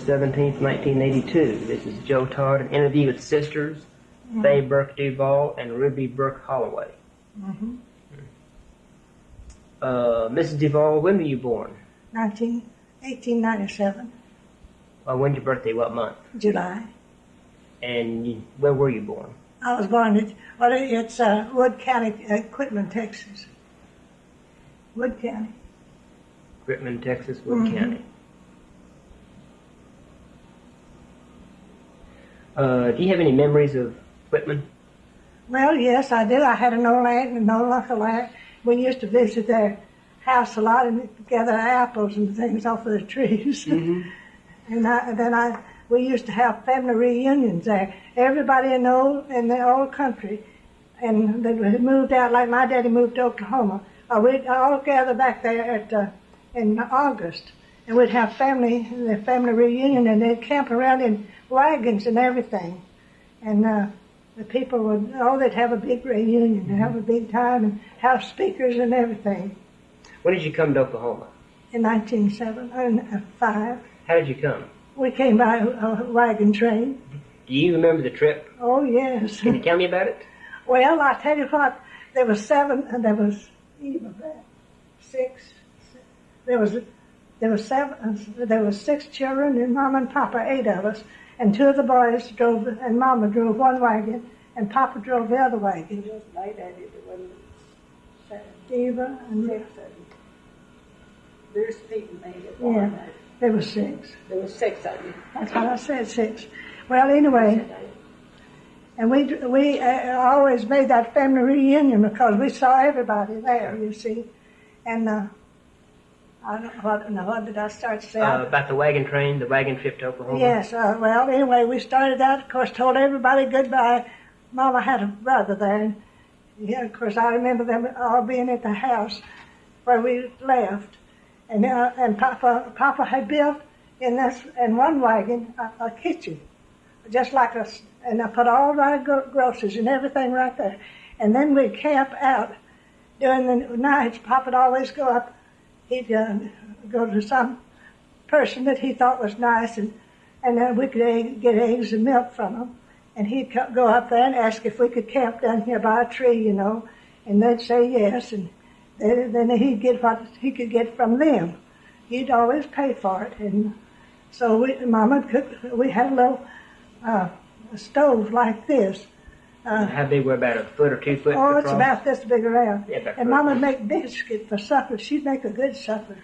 17th, 1982. This is Joe Todd, an interview with sisters, Fay Burke-Duvall and Rubye Burke-Holloway. Mrs. Duvall, when were you born? 1897. When's your birthday? What month? July. And where were you born? I was born at, it's Wood County, Quitman, Texas. Wood County. Quitman, Texas, Wood County. Do you have any memories of Quitman? Well, yes, I do. I had an old aunt and an old uncle aunt. We used to visit their house a lot and gather apples and things off of the trees. And we used to have family reunions there. Everybody in the old country, and they moved out. Like my daddy moved to Oklahoma. We'd all gather back there in August, and we'd have family reunion, and they'd camp around in wagons and everything. And the people they'd have a big reunion and have a big time and have speakers and everything. When did you come to Oklahoma? In 1905. How did you come? We came by a wagon train. Do you remember the trip? Oh, yes. Can you tell me about it? Well, I tell you what, there was six children, and Mama and Papa, 8 of us, and 2 of the boys drove, and Mama drove one wagon, and Papa drove the other wagon. Just my daddy, there wasn't 7. Eva and 6 of them. Bruce Peyton made it. Yeah, there were 6. There were 6 of them. That's what I said, 6. Well, anyway, and we always made that family reunion because we saw everybody there, you see. And I don't know, what did I start saying? About the wagon train, the wagon trip to Oklahoma? Yes, well, anyway, we started out, of course, told everybody goodbye. Mama had a brother there, and yeah, of course, I remember them all being at the house where we left. And Papa had built in one wagon a kitchen, just like us, and I put all our groceries and everything right there. And then we'd camp out during the nights. Papa'd always go up. He'd go to some person that he thought was nice, and then we could get eggs and milk from him. And he'd go up there and ask if we could camp down here by a tree, you know, and they'd say yes, and then he'd get what he could get from them. He'd always pay for it, and so Mama cooked. We had a little stove like this. How big were about a foot or 2 foot? Oh, it's about this big around. Yeah, and Mama'd make biscuit for supper. She'd make a good supper,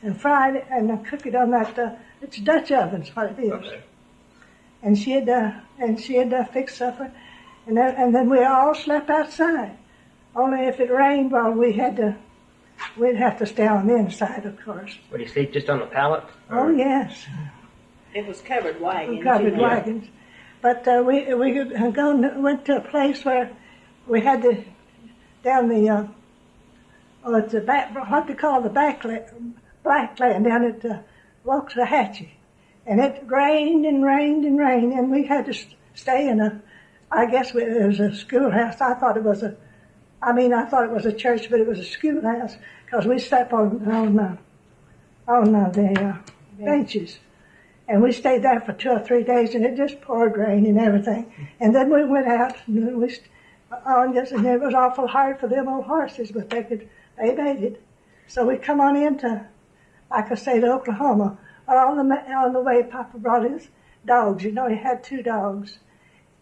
and fry it and cook it on that. It's Dutch ovens, what it is. Okay. And she'd fix supper, and then we all slept outside. Only if it rained, well, we'd have to stay on the inside, of course. Would you sleep just on a pallet? Oh, yes. It was covered wagons. Covered wagons. But we went to a place where we had to, down the, it's the back, what they call the blackland down at Waxahachie. And it rained and rained and rained, and we had to stay in I guess it was a schoolhouse. I thought it was a church, but it was a schoolhouse, because we slept on the benches. And we stayed there for 2 or 3 days, and it just poured rain and everything. And then we went out, and and it was awful hard for them old horses, but they made it. So we come on into, like I say, to Oklahoma. On the way, Papa brought his dogs. You know, he had 2 dogs.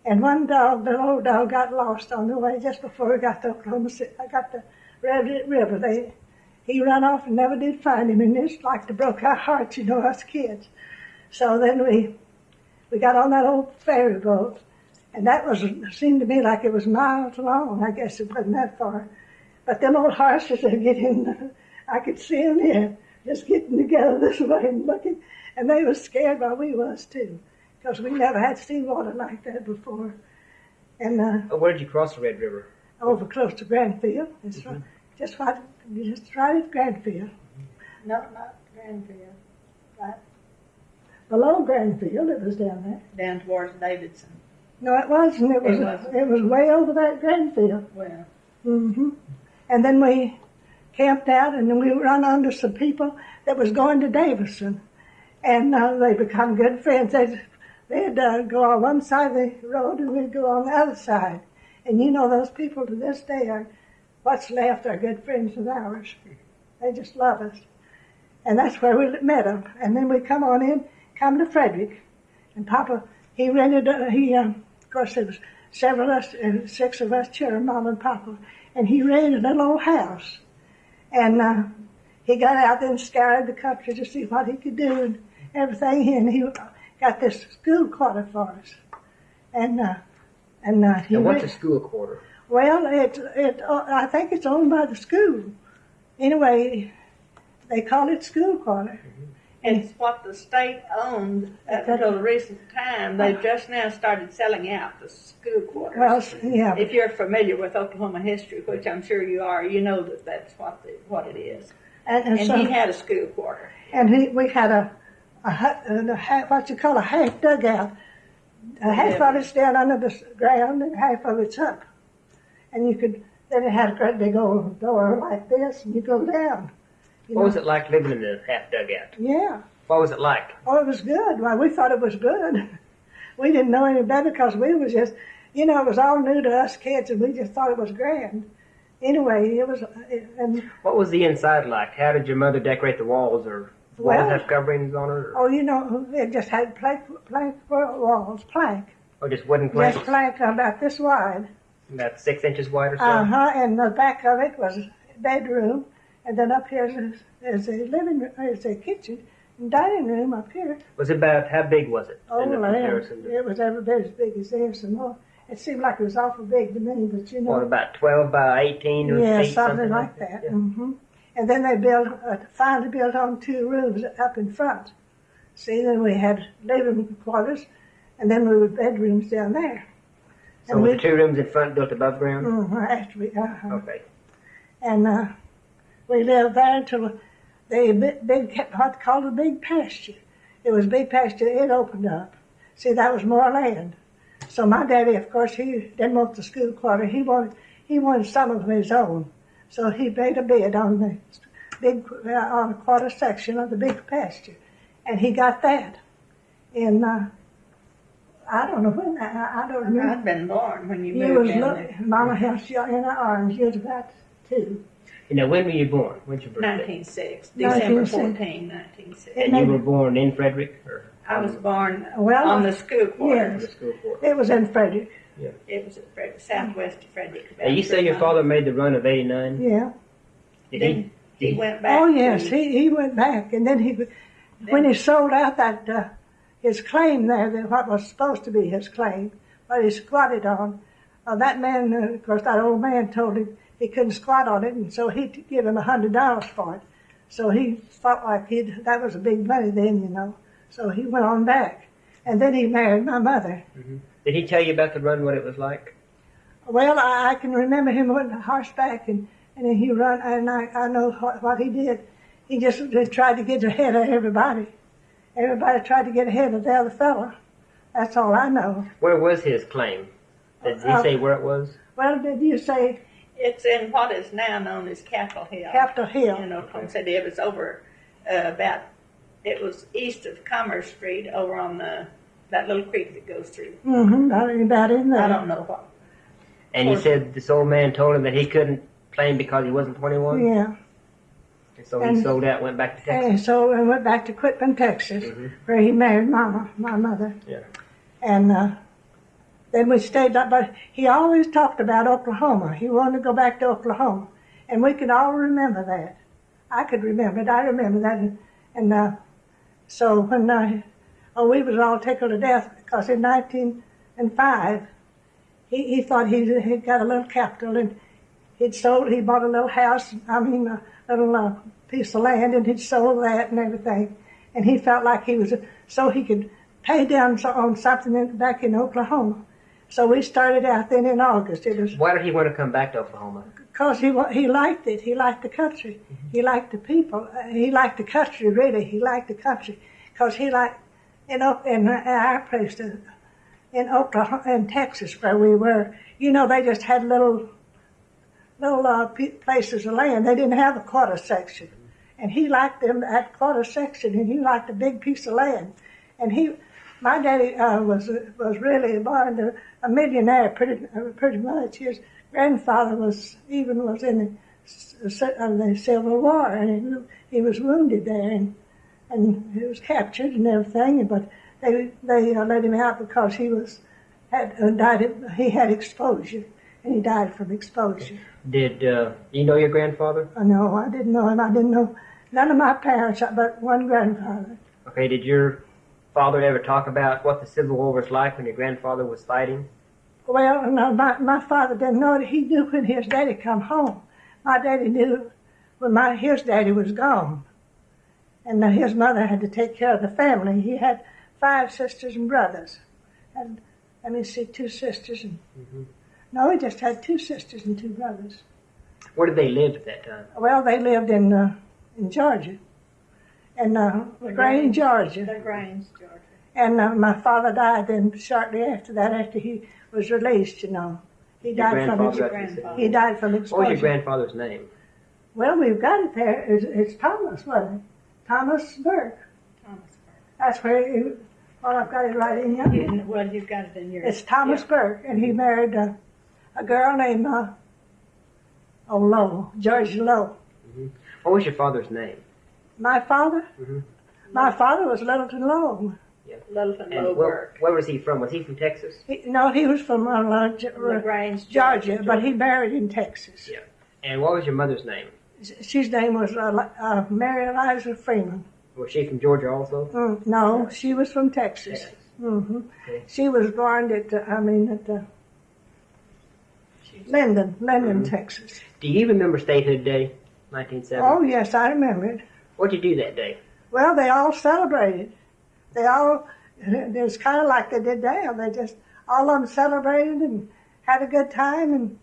And one dog, the old dog, got lost on the way just before we got to Oklahoma City. I got the Red River. He ran off and never did find him, and it's like to broke our hearts, you know, us kids. So then we got on that old ferry boat, and that seemed to me like it was miles long. I guess it wasn't that far. But them old horses are getting, I could see them there, just getting together this way and looking, and they was scared while we was too, because we never had seen water like that before. And where did you cross the Red River? Over close to Granfield. It's just right at Granfield. No, not Granfield. Right. Below Granfield, it was down there. Down towards Davidson. No, it wasn't. It was way over that Granfield. Well. And then we camped out, and then we run under some people that was going to Davidson. And they become good friends. They'd go on one side of the road and we'd go on the other side. And you know, those people to this day are, what's left are good friends of ours. They just love us. And that's where we met them. And then we come to Frederick. And Papa, he rented, of course there was several of us, 6 of us children, Mom and Papa. And he rented a little old house. And he got out there and scoured the country to see what he could do and everything. And he got this school quarter for us. And what's a school quarter? Well, I think it's owned by the school. Anyway, they call it school quarter. It's what the state owned until the recent time. They've just now started selling out the school quarters. Well, yeah. If you're familiar with Oklahoma history, which I'm sure you are, you know that that's what it is. And so, he had a school quarter. And we had a what you call a half dugout. Half of it's down under the ground and half of it's up. And then it had a great big old door like this, and you go down. What was it like living in the half dugout? Yeah. What was it like? Oh, it was good. Well, we thought it was good. We didn't know any better because we was just, it was all new to us kids, and we just thought it was grand. Anyway, it was. What was the inside like? How did your mother decorate the walls, or walls have coverings on it? Or? Oh, it just had plank walls, plank. Or just wooden planks? Just plank about this wide. About 6 inches wide or so? And the back of it was a bedroom, and then up here is a living room, is a kitchen, and dining room up here. Was it about, how big was it? Oh, it was every bit as big as this and more. It seemed like it was awful big to me, but What, about 12 by 18 or yeah, feet, something like that. Yeah. Mm-hmm. And then they finally built on 2 rooms up in front. See, then we had living quarters, and then we had bedrooms down there. So were the 2 rooms in front built above ground? After we, Okay. And we lived there until the big, what called a big pasture. It was a big pasture, it opened up. See, that was more land. So my daddy, of course, he didn't want the school quarter. He wanted some of his own. So he made a bid on the big, on a quarter section of the big pasture. And he got that. And I don't know when, I don't remember. I'd been born when you moved in there. Mama held you in her arms. You was about 2. When were you born? When's your birthday? 1906, December 14, 1906. And you were born in Frederick? Or I was born on the school quarter. Yes, the school quarter? it was in Frederick. Yeah. It was at Frederick, southwest of Frederick. And you say your father made the run of 89? Yeah. Did he went back. Oh yes, he went back, and then when he sold out that his claim there, what was supposed to be his claim, but he squatted on. That man, of course, that old man told him he couldn't squat on it, and so he'd give him $100 for it. So he felt like that was a big money then, So he went on back, and then he married my mother. Mm-hmm. Did he tell you about the run, what it was like? Well, I can remember him on horseback, and then he run, and I know what he did. He just tried to get ahead of everybody. Everybody tried to get ahead of the other fella. That's all I know. Where was his claim? Did he say where it was? Well, did you say? It's in what is now known as Capitol Hill. Capitol Hill. Oklahoma City. It was over it was east of Commerce Street over on that little creek that goes through. Mm-hmm, about in there. I don't know what. And you said this old man told him that he couldn't claim because he wasn't 21? Yeah. And so he sold out, went back to Texas? And so I went back to Quitman, Texas, where he married my mother. Yeah. And then we stayed up, but he always talked about Oklahoma. He wanted to go back to Oklahoma. And we could all remember that. I could remember it. I remember that. And so when we was all tickled to death because in 1905, he thought he'd got a little capital and he bought a little house, a little piece of land, and he'd sold that and everything. And he felt like so he could pay down on something back in Oklahoma. So we started out then in August. Why did he want to come back to Oklahoma? Because he liked it. He liked the country. He liked the people. He liked the country, really. He liked the country. Because he liked, in our place, in Oklahoma, in Texas, where we were, they just had little places of land. They didn't have a quarter section. and he liked them that quarter section, and he liked a big piece of land. And my daddy was really born to a millionaire, pretty much. His grandfather was in the Civil War, and he was wounded there, and he was captured and everything. But they let him out because he had exposure, and he died from exposure. Did you know your grandfather? No, I didn't know him. I didn't know none of my parents but one grandfather. Okay, did your father ever talk about what the Civil War was like when your grandfather was fighting? Well, no, my father didn't know it. He knew when his daddy come home. My daddy knew when his daddy was gone. And his mother had to take care of the family. He had 5 sisters and brothers. And let me see, 2 sisters and... Mm-hmm. No, he just had 2 sisters and 2 brothers. Where did they live at that time? Well, they lived in Georgia. In LaGrange, Georgia. LaGrange, Georgia. And my father died then shortly after that, after he was released, you know. He died from exposure. What was your grandfather's name? Well, we've got it there. It's Thomas, wasn't it? Thomas Burke. Thomas Burke. That's where I've got it right in here. Well, you've got it in yours. It's Thomas Burke, and he married a girl named Lowe, George Lowe. Mm-hmm. What was your father's name? My father? Mm-hmm. My father was Littleton Lowe. Yeah. Littleton Lowe Burke. Where was he from? Was he from Texas? He was from LaGrange, Georgia, but he married in Texas. Yeah. And what was your mother's name? His name was Mary Eliza Freeman. Was she from Georgia also? No, she was from Texas. Mm-hmm. Okay. She was born at Linden, mm-hmm. Texas. Do you remember Statehood Day, 1970? Oh, yes, I remember it. What did you do that day? Well, they all celebrated. It was kind of like they did now. They just, all of them celebrated and had a good time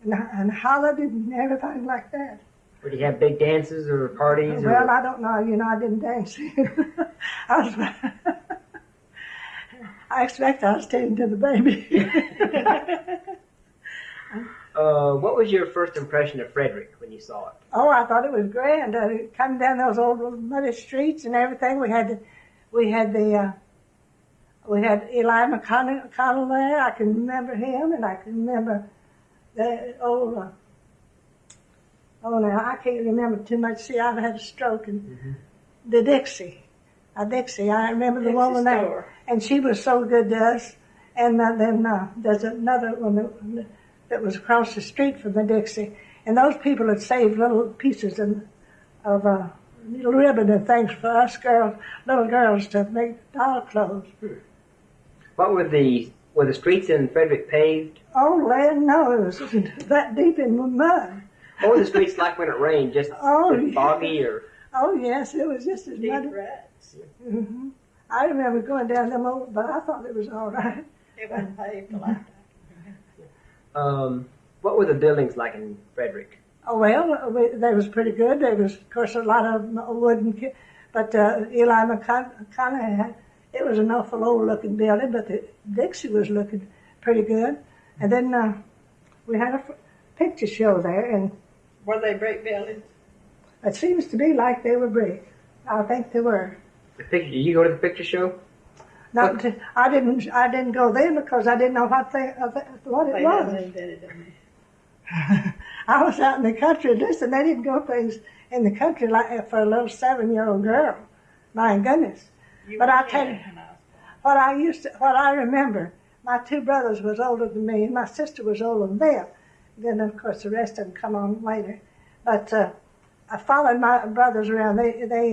and hollered and everything like that. Did you have big dances or parties? Well, I don't know. I didn't dance. I expect I was tending to the baby. What was your first impression of Frederick when you saw it? Oh, I thought it was grand. Coming down those old muddy streets and everything. We had Eli McConnell there. I can remember him, and I can remember the old. Now I can't remember too much. See, I've had a stroke, and mm-hmm. The Dixie. I remember the woman there, and she was so good to us. And then there's another one that was across the street from the Dixie, and those people had saved little pieces of little ribbon and things for us little girls to make doll clothes. What were the streets in Frederick paved? Oh, land, no, it was that deep in mud. What were the streets like when it rained? Just foggy or? Oh yes, it was just as deep muddy. ruts. Mm-hmm. I remember going down them old, but I thought it was all right. It wasn't paved a lot. What were the buildings like in Frederick? Oh well, they was pretty good. There was, of course, a lot of wooden, but Eli McConnell had. It was an awful old-looking building, but the Dixie was looking pretty good. And then we had a picture show there, and were they brick buildings? It seems to be like they were brick. I think they were. Did you go to the picture show? No, I didn't go there because I didn't know what it was. I was out in the country. Listen, they didn't go things in the country like for a little 7-year-old girl. My goodness! But I tell you, what I remember. My 2 brothers was older than me, and my sister was older than them. Then, of course, the rest of them come on later. But I followed my brothers around. They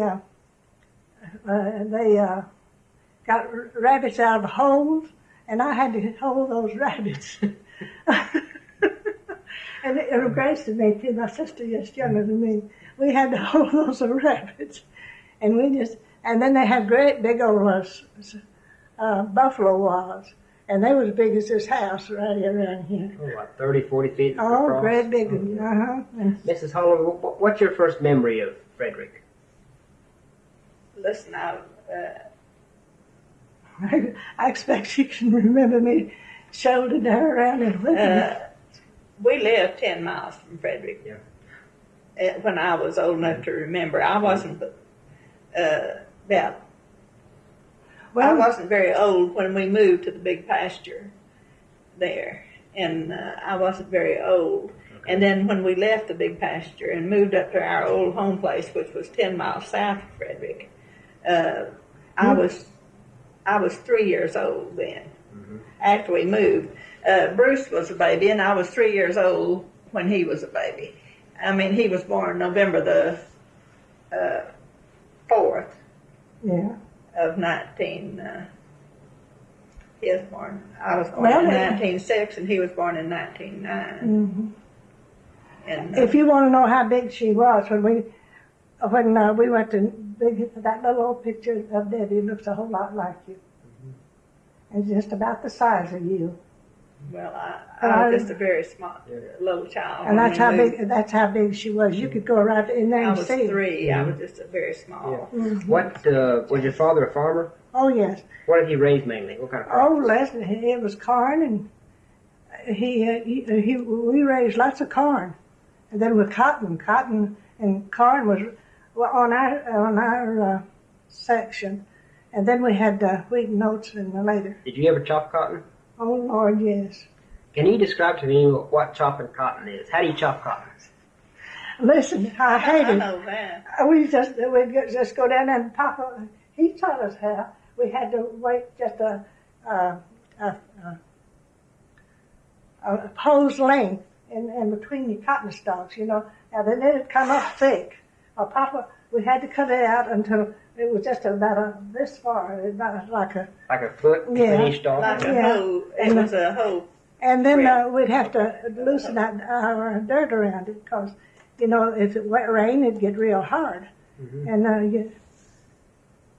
got rabbits out of holes, and I had to hold those rabbits. And it was Grace and me too. My sister just younger than me. We had to hold those rabbits, and then they had great big old buffalo walls. And they was as big as this house right around here. Oh, like 30, 40 feet across? Oh, great big one, Mrs. Holloway, what's your first memory of Frederick? Listen, I expect you can remember me shouldering her around and whipping we lived 10 miles from Frederick. Yeah. when I was old enough to remember. I wasn't about. Well, I wasn't very old when we moved to the big pasture there, and I wasn't very old. And then when we left the big pasture and moved up to our old home place, which was 10 miles south of Frederick, I was 3 years old then. After we moved, Bruce was a baby, and I was 3 years old when he was a baby. I mean, he was born November the 4th yeah. of 19. He was born. I was born in 1906, and he was born in 1909. Mm-hmm. And If you want to know how big she was, when we went to that little old picture of Debbie, looks a whole lot like you. It's just about the size of you. well, I was just a very small little child. And when that's we how moved. big. That's how big she was. You could go right in there I and was see. 3. I was just a very small. What was your father a farmer? Oh yes. What did he raise mainly? What kind of crops? Oh, Leslie, it was corn, and we raised lots of corn, and then with cotton and corn was on our section, and then we had wheat and oats in the later. Did you ever chop cotton? Oh Lord, yes. Can you describe to me what chopping cotton is? How do you chop cotton? Listen, I I hated. know that. We'd just go down there and Papa, he taught us how. We had to wait just a hose length in between the cotton stalks, you know. Now then it'd come up thick. Papa, we had to cut it out until it was just about this far, about like a. Like a foot Yeah. between each stalk? Like a Yeah. hoe. It was a hoe. And then Right. we'd have to loosen our dirt around it, because, you know, if it rained, it'd get real hard. And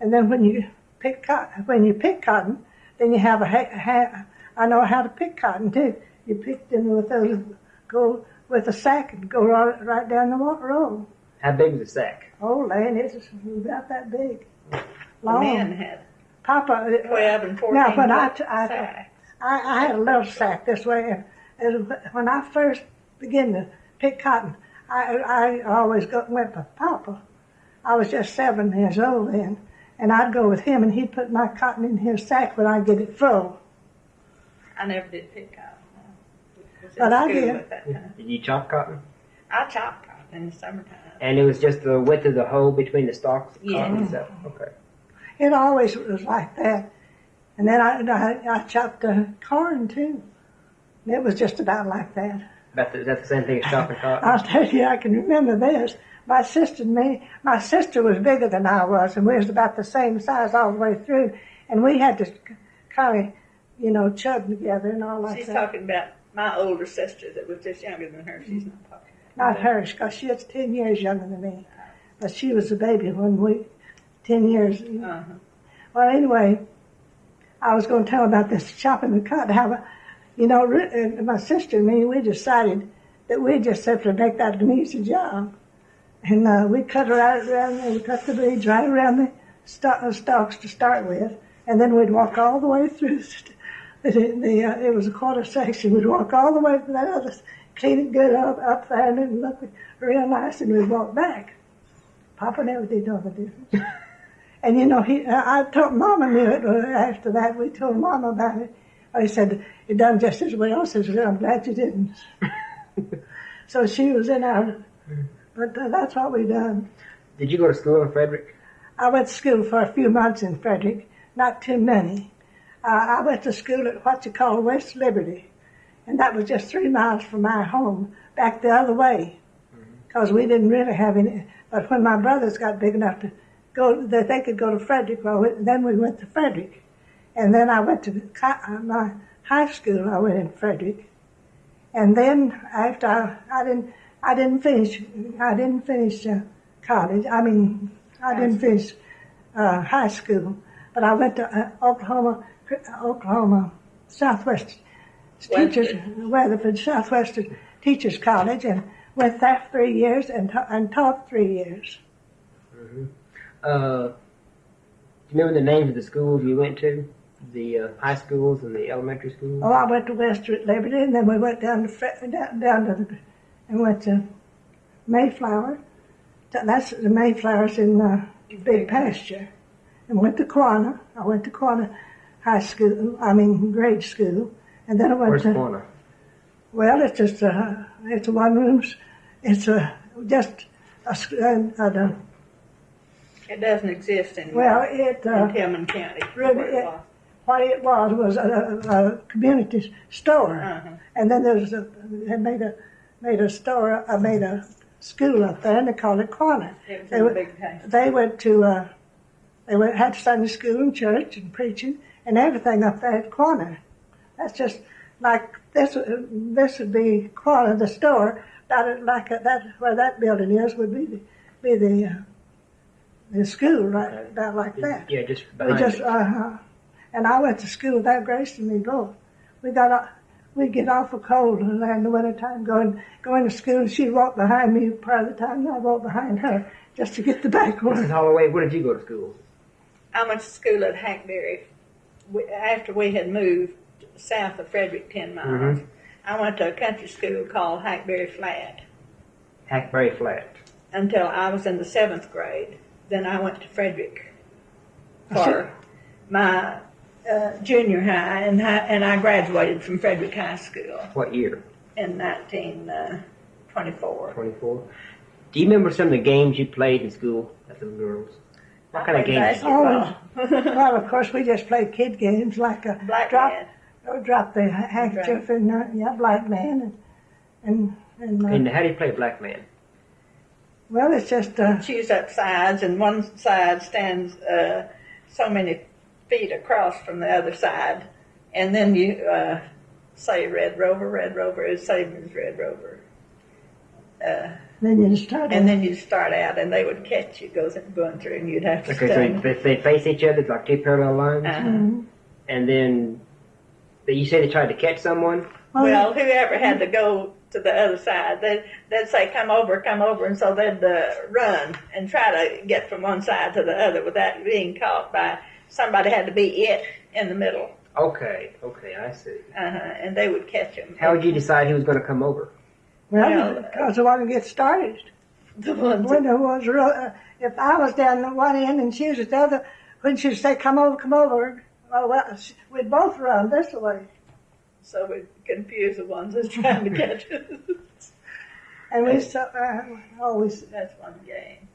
and then when you pick cotton, then you have I know how to pick cotton too. You pick them with go with a sack and go right down the road. How big is the sack? Oh, land, it's about that big. The Long. men had Papa. 12 and 14. Now, when sacks. I had a little sack this way. And when I first began to pick cotton, I always went with Papa. I was just 7 years old then, and I'd go with him, and he'd put my cotton in his sack when I'd get it full. I never did pick cotton. But I did. At that time. Did you chop cotton? I chopped cotton in the summertime. And it was just the width of the hole between the stalks of Yeah. cotton itself? Okay. It always was like that. And then I chopped corn too. It was just about like that. Is that the same thing as chopping cotton? I'll tell you, I can remember this. My sister was bigger than I was, and we was about the same size all the way through. And we had to kind of, you know, chug together and all like She's that. talking about my older sister that was just younger than her. She's not talking. Not hers, because she was 10 years younger than me. But she was a baby when 10 years. Uh-huh. Well, anyway, I was going to tell about this chopping the cotton. How, you know, my sister and me, we decided that we'd just have to make that an easy job. And we cut right around, we cut the beads right around the stalks to start with. And then we'd walk all the way through. It was a quarter section. We'd walk all the way to that other, clean it good up there, and then look real nice, and we'd walk back. Papa never did know the difference. And you know, I told Mama knew it. After that, we told Mama about it. I said, it done just as well. I said, I'm glad you didn't. So she was in our, but that's what we done. Did you go to school in Frederick? I went to school for a few months in Frederick, not too many. I went to school at what you call West Liberty, and that was just 3 miles from my home, back the other way, because we didn't really have any. But when my brothers got big enough to go, that they could go to Frederick, well, then we went to Frederick. And then I went to my high school. I went in Frederick, and then after I didn't finish college. I mean, I didn't finish high school, but I went to Oklahoma Southwestern Teachers, Weatherford Southwestern Teachers College, and went there 3 years and taught 3 years. Mm-hmm. Do you remember the names of the schools you went to? The high schools and the elementary schools? Oh, I went to West Liberty, and then we went down to and went to Mayflower. That's the Mayflowers in Big Pasture. And went to Quanah. I went to Quanah grade school. And then I went Where's to... Quanah? Well, it's just it's a one rooms. It's just a It doesn't exist anymore. well, in Tillman County. What it was a community store, and then they made a store, made a school up there, and they called it Quanah. It was in the Big Pasture. They went to had Sunday school and church and preaching and everything up there at Quanah. That's just like this would be Quanah, the store. Like that where that building is would be the school right down like that. Yeah, just We behind just it. And I went to school without Grace and me both. We'd get awful cold in the wintertime going to school, and she'd walk behind me part of the time, and I'd walk behind her just to get the back Mrs. one. Holloway, where did you go to school? I went to school at Hackberry. After we had moved south of Frederick 10 miles, I went to a country school called Hackberry Flat Hackberry Flat. until I was in the 7th grade. Then I went to Frederick for my junior high, and I graduated from Frederick High School What year? in 1924. 24. Do you remember some of the games you played in school as little girls? What kind of games? Well, of course, we just played kid games like Black drop the handkerchief and black man And how do you play Black Man? well, it's just Choose up sides, and one side stands so many feet across from the other side, and then you say Red Rover is same as Red Rover. then you start. And then you start out, and they would catch you going through, and you'd have to Okay, stand. so they face each other like two parallel lines, and then you say they tried to catch someone. Well, whoever had to go to the other side, they'd say, come over, and so they'd run and try to get from one side to the other without being caught by somebody. Had to be it in the middle. Okay, I see. And they would catch them. How would you decide who was going to come over? Well, because the one who gets started. The ones When there was if I was down the one end and she was at the other, when she'd say, come over, well, we'd both run this way. so we confuse the ones that's trying to catch us. And we always, That's one game.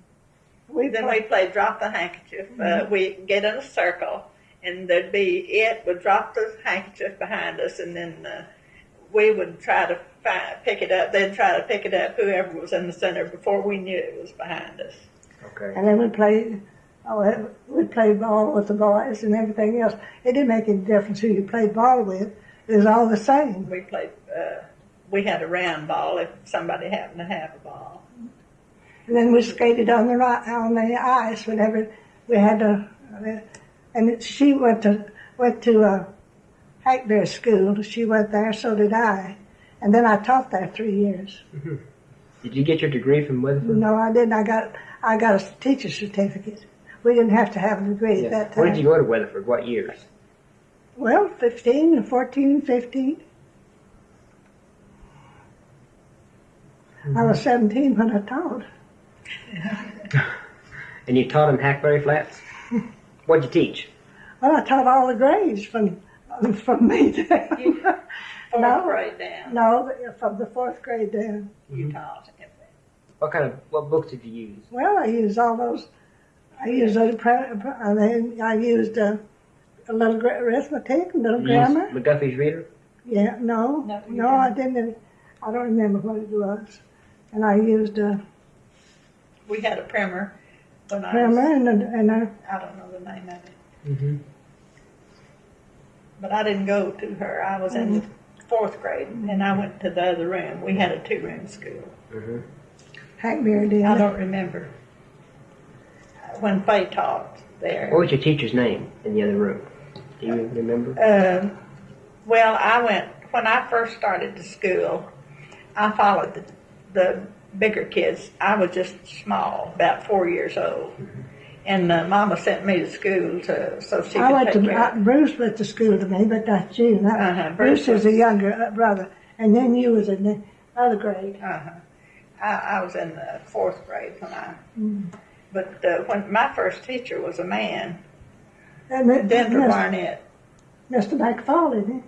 we Then we played drop the handkerchief. We get in a circle, and there'd be it would drop the handkerchief behind us, and then we would try to pick it up. They'd try to pick it up, whoever was in the center, before we knew it was behind us. Okay. and then we'd play ball with the boys and everything else. It didn't make any difference who you played ball with. It was all the same. We played. We had a round ball if somebody happened to have a ball. And then we skated on the ice whenever we had to. And she went to Hackberry School. She went there, so did I. And then I taught there 3 years. Did you get your degree from Weatherford? No, I didn't. I got a teacher's certificate. We didn't have to have a degree at that time. Where did you go to Weatherford? What years? Well, 15 and 14 and 15. I was 17 when I taught. And you taught in Hackberry Flats? What'd you teach? Well, I taught all the grades from me down. Fourth grade down. No, from the 4th grade down. You taught everything. What books did you use? Well, I used all those. I used a little arithmetic, a little grammar. McGuffey's Reader? Yeah, no, I didn't. I don't remember what it was. And I used We had a primer when I grammar was, and I don't know the name of it. Mm-hmm. But I didn't go to her. I was in the 4th grade, and I went to the other room. We had a 2-room school. Mm-hmm. Hackberry did. I don't remember when Fay taught there. What was your teacher's name in the other room? Do you remember? Well, when I first started to school, I followed the bigger kids. I was just small, about 4 years old. Mm-hmm. And Mama sent me to school so she I could went take to care of Bruce went to school to me, but not you. Bruce Bruce was a younger brother, and then you was in the other grade. I was in the 4th grade but when my first teacher was a man, Denver Barnett. Mr. McFall, isn't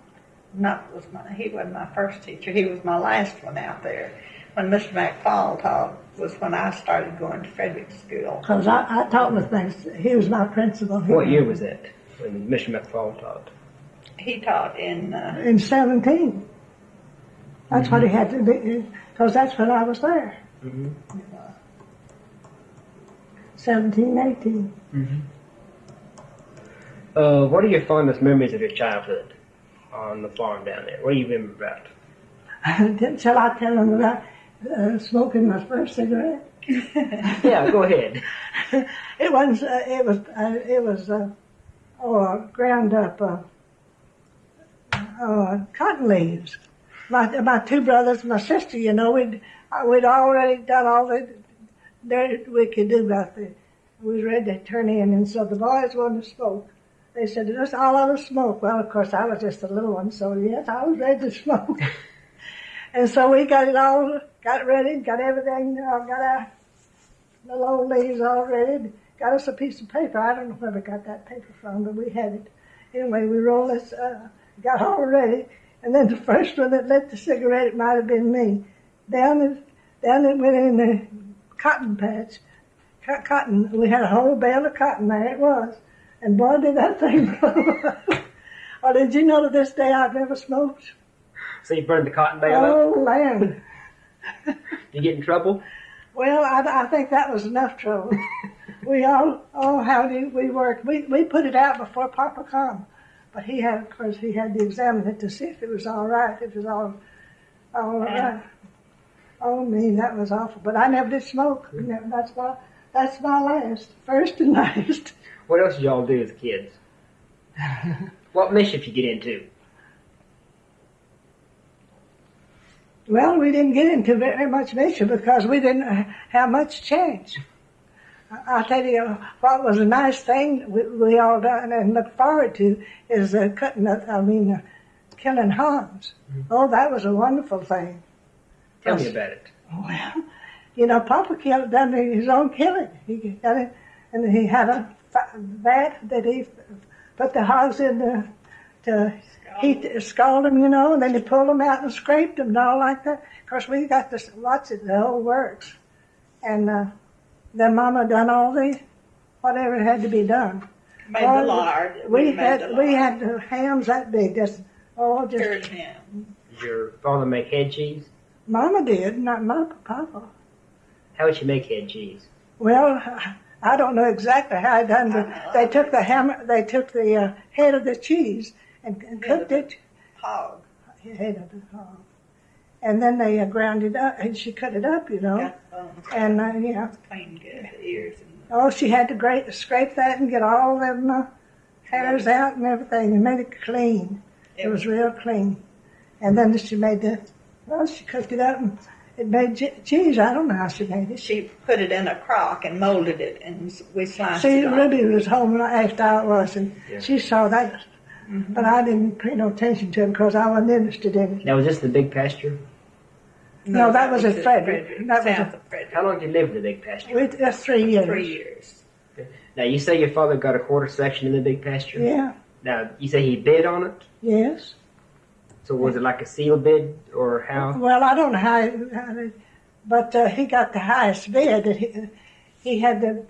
he? He wasn't my first teacher. He was my last one out there. When Mr. McFall taught was when I started going to Frederick school. Because I taught with he was my principal. What year was that when Mr. McFall taught? He taught in 17. That's what he had to be, because that's when I was there. 17, 18. What are your fondest memories of your childhood on the farm down there? What do you remember about? Shall I tell them about smoking my first cigarette? Yeah, go ahead. It was ground up cotton leaves. My 2 brothers and my sister, you know, we'd already done all the dirt we could do about it. We was ready to turn in, and so the boys wanted to smoke. They said, "Just all of us smoke." Well, of course, I was just a little one, so yes, I was ready to smoke. And so we got it ready, got everything, got our little old leaves all ready, got us a piece of paper. I don't know where we got that paper from, but we had it. Anyway, we rolled this, got all ready, and then the first one that lit the cigarette, it might have been me. Down it went in the cotton patch. Cotton, we had a whole bale of cotton there, it was. And boy, did that thing blow up. Oh, did you know to this day I've never smoked? So you burned the cotton bale up? Oh, land. You get in trouble? Well, I think that was enough trouble. We all how did we work? We put it out before Papa come. But he had to examine it to see if it was all right, if it was all right. Oh, me, that was awful. But I never did smoke. That's my last, first and last. What else did y'all do as kids? What mischief you get into? Well, we didn't get into very much mischief because we didn't have much chance. I'll tell you what was a nice thing we all done and looked forward to is killing hogs. Oh, that was a wonderful thing. Tell me about it. Well, you know, Papa done his own killing. He got it, and he had a vat that he put the hogs in to scald them, you know, and then he pulled them out and scraped them and all like that. Of course, we got to watch it, the whole works. And then Mama done all whatever had to be done. Made the lard. We had the hams that big, just cured ham. Did your father make head cheese? Mama did, not Papa. How would you make head cheese? Well, I don't know exactly how I done, but they took the head of the cheese and cooked it. Hog. Head of the hog. And then they ground it up, and she cut it up, you know. Got the bones. And, Clean good, the ears. she had to scrape that and get all them hairs out and everything and made it clean. It was real clean. And then she she cooked it up and it made cheese. I don't know how she made it. She put it in a crock and molded it, and we sliced See, it off. Rubye was home after I was, and she saw that. But I didn't pay no attention to it because I wasn't interested in it. Now, was this the big pasture? No, that was at Frederick. That was South of Frederick. How long did you live in the big pasture? That's 3 years. 3 years. Now, you say your father got a quarter section in the big pasture? Yeah. Now, you say he bid on it? Yes. So was it like a seal bid, or how? Well, I don't know how but he got the highest bid. That he had to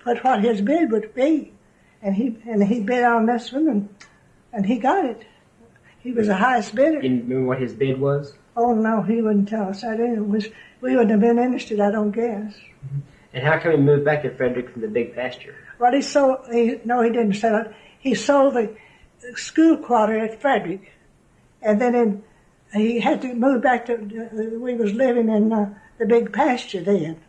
put what his bid would be, and he bid on this one, and he got it. He was the highest bidder. You remember what his bid was? Oh no, he wouldn't tell us. We wouldn't have been interested, I don't guess. And how come he moved back to Frederick from the big pasture? Well, he didn't sell it. He sold the school quarter at Frederick, and then he had to move back to. We was living in the big pasture then,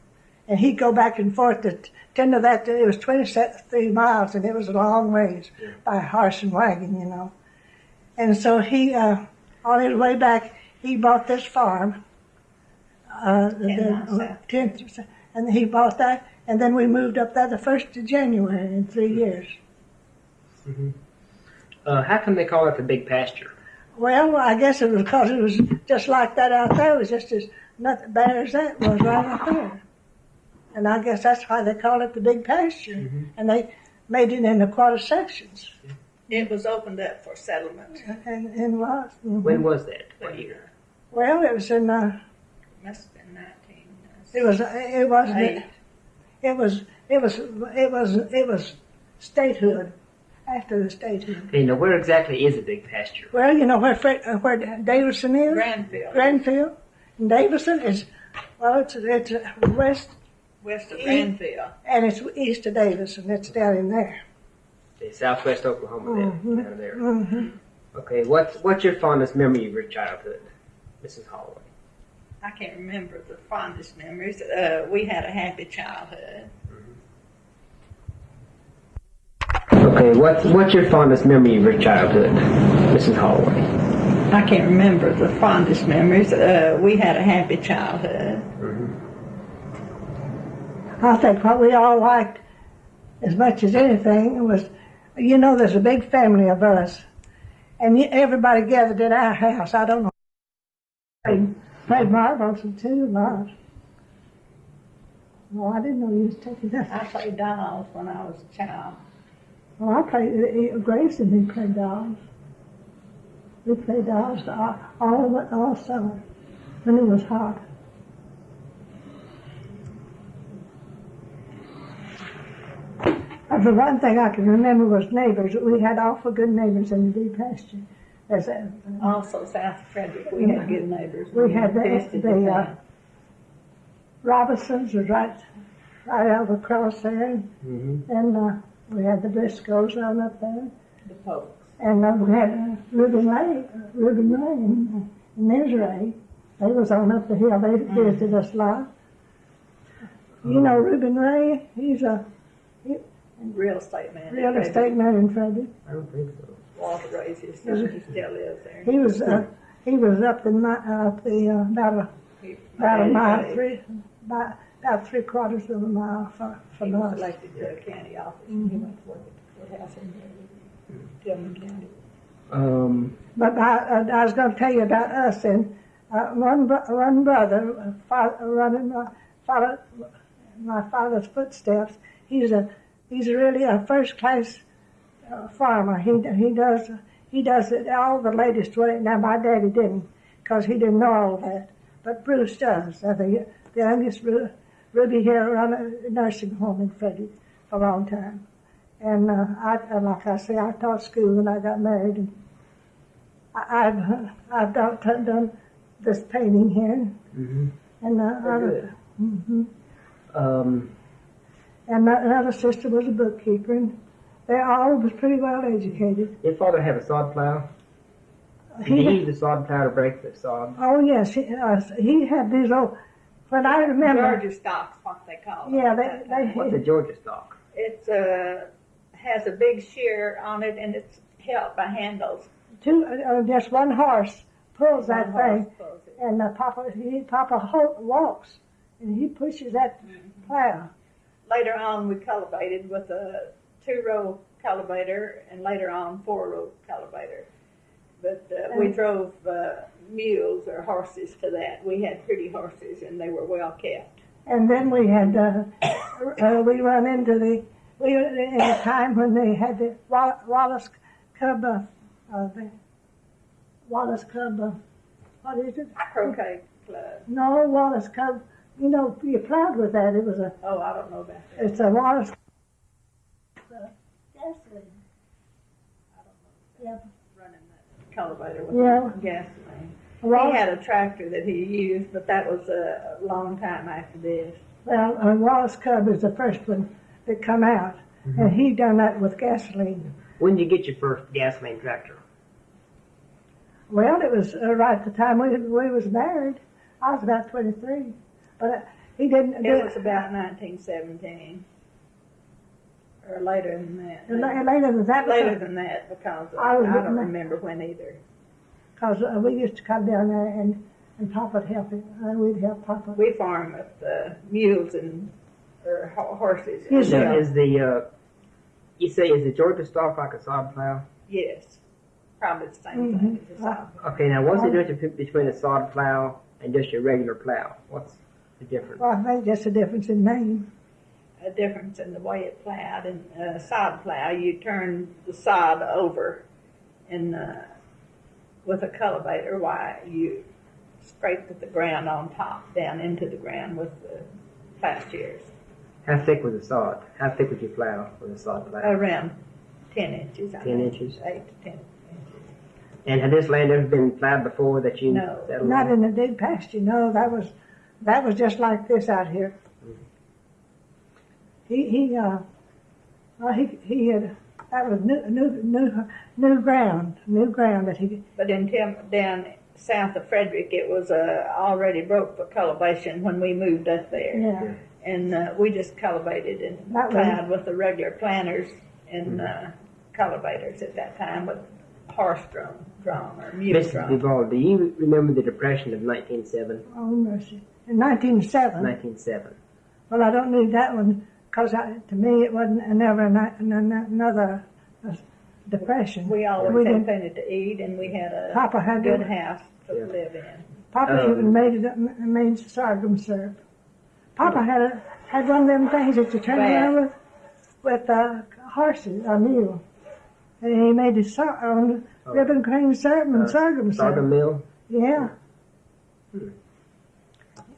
and he'd go back and forth. To tend to that, it was 23 miles, and it was a long ways by horse and wagon, you know. And so he, on his way back, he bought this farm. 10th, and he bought that, and then we moved up there the 1st of January in 3 years. How come they call it the big pasture? Well, I guess it was because it was just like that out there. It was just as nothing bad as that was right out there. And I guess that's why they call it the big pasture. Mm-hmm. And they made it into quarter sections. It was opened up for settlement. And was. Mm-hmm. When was that? What year? Well, it was in. Must have been 19. It wasn't. It was statehood. After the statehood. Okay, now where exactly is a big pasture? Well, you know where Davison is? Granville. Granville. And Davison is, well, it's West of Granville. and it's east of Davison. It's down in there. Okay, southwest Oklahoma, Mm-hmm. then, down there. Mm-hmm. Okay, what's your fondest memory of your childhood, Mrs. Holloway? I can't remember the fondest memories. We had a happy childhood. Okay, what's your fondest memory of your childhood, Mrs. Holloway? I can't remember the fondest memories. We had a happy childhood. I think what we all liked as much as anything was, you know, there's a big family of us, and everybody gathered at our house. I don't know. Played marbles and too loud. Well, I didn't know you was taking that. I played dolls when I was a child. Well, I played, Grace and he played dolls. We played dolls all summer when it was hot. The one thing I can remember was neighbors. We had awful good neighbors in the big pasture. Also, south of Frederick, we had good neighbors. We had Visited the them. Robinsons was right out across there, and we had the Briscoes on up there. The Popes. And we had Reuben Ray and Ms. Ray. They was on up the hill. They visited us a lot. You know Reuben Ray? He's a real estate man. real estate man in Frederick. I don't think so. Walter Ray's his son. He still lives there. He was up about a mile, about 3/4 of a mile from He was us. elected to a county office. He went to work at the courthouse in Tillman County. But I was going to tell you about us, and one brother followed my father's footsteps. He's really a first class farmer. He does it all the latest way. Now my daddy didn't, because he didn't know all that. But Bruce does. The youngest Rubye here run a nursing home in Frederick for a long time. And like I say, I taught school when I got married. And I've done this painting here. Mm-hmm. And and another sister was a bookkeeper. And they all was pretty well educated. Your father had a sod plow? Did he use the sod plow to break the sod? Oh yes, he had these old. When I remember, Georgia stock's what they call it. yeah, What's a Georgia stock? It's has a big shear on it, and it's held by handles. just one horse pulls that One horse thing, pulls it. and Papa walks, and he pushes that plow. Later on, we cultivated with a 2-row cultivator, and later on 4-row cultivator. But we drove mules or horses to that. We had pretty horses, and they were well kept. And then we had we run into the time when they had the Wallace Cub, what is it? Croquet club. No, Wallace Cub. You know, you plowed with that. It was a. Oh, I don't know about that. It's a Wallace. Gasoline. I don't know. Yeah. Running that cultivator with gasoline. Wallace, He had a tractor that he used, but that was a long time after this. well, Wallace Cub is the first one that come out, and he done that with gasoline. When did you get your first gasoline tractor? Well, it was right at the time we was married. I was about 23, but he didn't. It was about 1917. Or later than that. Later than that. Later than that, because I don't remember when either. Because we used to come down there and Papa'd help it, and we'd help Papa. We farm with mules and or horses. Yes, Now, is the Georgia stock like a sod plow? Yes. probably the same thing as a sod. Okay, now what's the difference between a sod plow and just your regular plow? What's the difference? Well, I think just a difference in name. A difference in the way it plowed. In a sod plow, you turn the sod over, and with a cultivator, why you scrape the ground on top down into the ground with the plow shears. How thick was the sod? How thick would you plow with a sod plow? Around 10 inches. 10 inches? 8 to 10 inches. And had this land ever been plowed before that you No. settled Not on? in the big pasture. No, that was just like this out here. He had that was new ground that he. But down south of Frederick, it was already broke for cultivation when we moved up there. Yeah. And we just cultivated and That was- plowed with the regular planters and cultivators at that time with horse-drawn or mule Mrs. drawn. Duvall, do you remember the Depression of 1907? Oh mercy! In 1907. 1907. Well, I don't need that one because to me it wasn't another depression. We always We had didn't- plenty to eat, and we had a Papa had good to- house to Yeah. live in. Papa even made sorghum syrup. Papa had one of them things that you turn around with horses, a mule, and he made his own ribbon cream syrup and sorghum syrup. Sorghum mill? Yeah.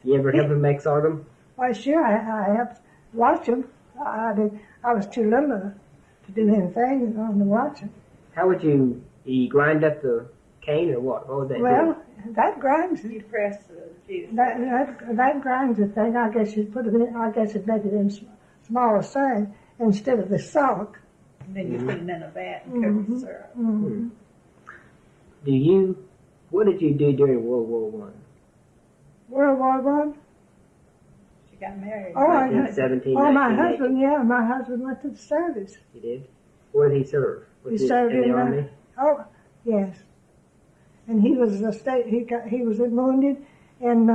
You ever help him make sorghum? Why, sure, I helped watch him. I was too little to do anything on the watching. How would you grind up the cane or what? What would that Well, that grinds it. You press the juice. That grinds the thing. I guess you'd put it in. I guess it'd make it in smaller size instead of the salt. And then you put it in a vat and cook the syrup. What did you do during World War One? World War One. She got married. Oh, 1917, my 1918. husband. Yeah, my husband went to the service. You did? Where did he serve? Was He served in the in Army? Oh, yes. And he was he was wounded, and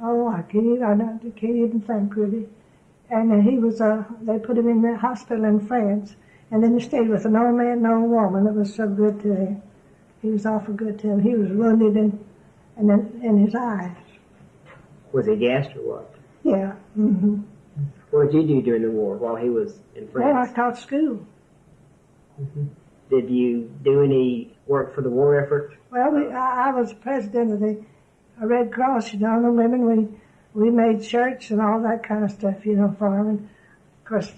I can't even think really. And then he was they put him in the hospital in France, and then he stayed with an old man and an old woman that was so good to him. He was awful good to him. He was wounded in his eyes. Was he gassed or what? Yeah. Mm-hmm. What did you do during the war while he was in Well, I France? taught school. Did you do any work for the war effort? Well, I was president of the Red Cross, the women. We made shirts and all that kind of stuff, for them. And of course,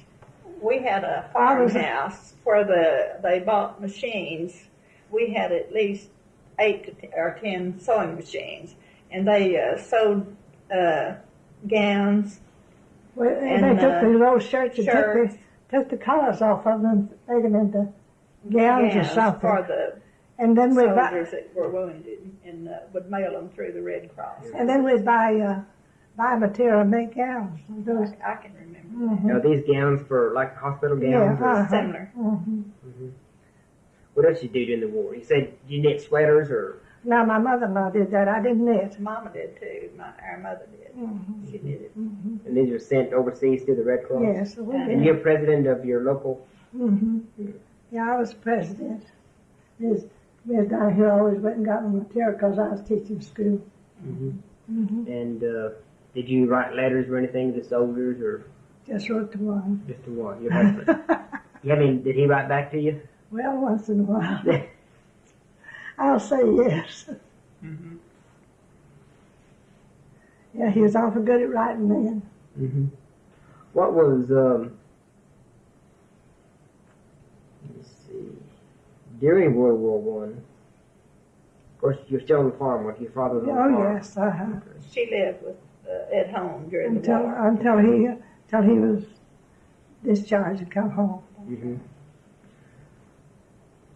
We had a farmhouse where they bought machines. We had at least 8 or 10 sewing machines, and they sewed gowns. they took these old shirts and shirts. took the collars off of them and made them into gowns or something. For the And then we'd soldiers that were wounded, and would mail them through the Red Cross. buy material and make gowns. Those, I can remember Are these gowns for like hospital gowns? or- that. Similar. What else did you do during the war? You said you knit sweaters or? Now my mother-in-law did that. I didn't knit. Mama did too. Our mother did. She did it. And these were sent overseas to the Red Cross? Yes, we And did. you're president of your local? Yeah, I was president. Ms. down here always went and got my material because I was teaching school. And did you write letters or anything to soldiers or Just wrote to one. just to one? Your husband? Did he write back to you? Well, once in a while. I'll say yes. Yeah, he was awful good at writing then. What was, let's see, during World War One, of course, you're still on the farm with your father on the farm. Oh, yes. She lived with at home during the war. Until he was discharged and come home.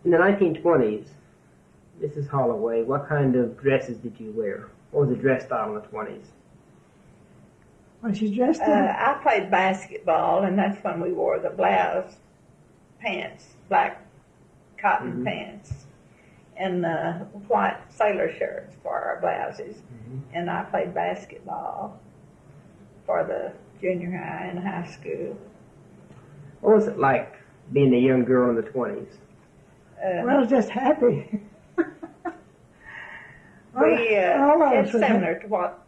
In the 1920s, Mrs. Holloway, what kind of dresses did you wear? What was the dress style in the 20s? When she's dressed in I played basketball, and that's when we wore the blouse, pants, black cotton pants, and white sailor shirts for our blouses. And I played basketball for the junior high and high school. What was it like being a young girl in the 20s? Well, just happy. It's similar to what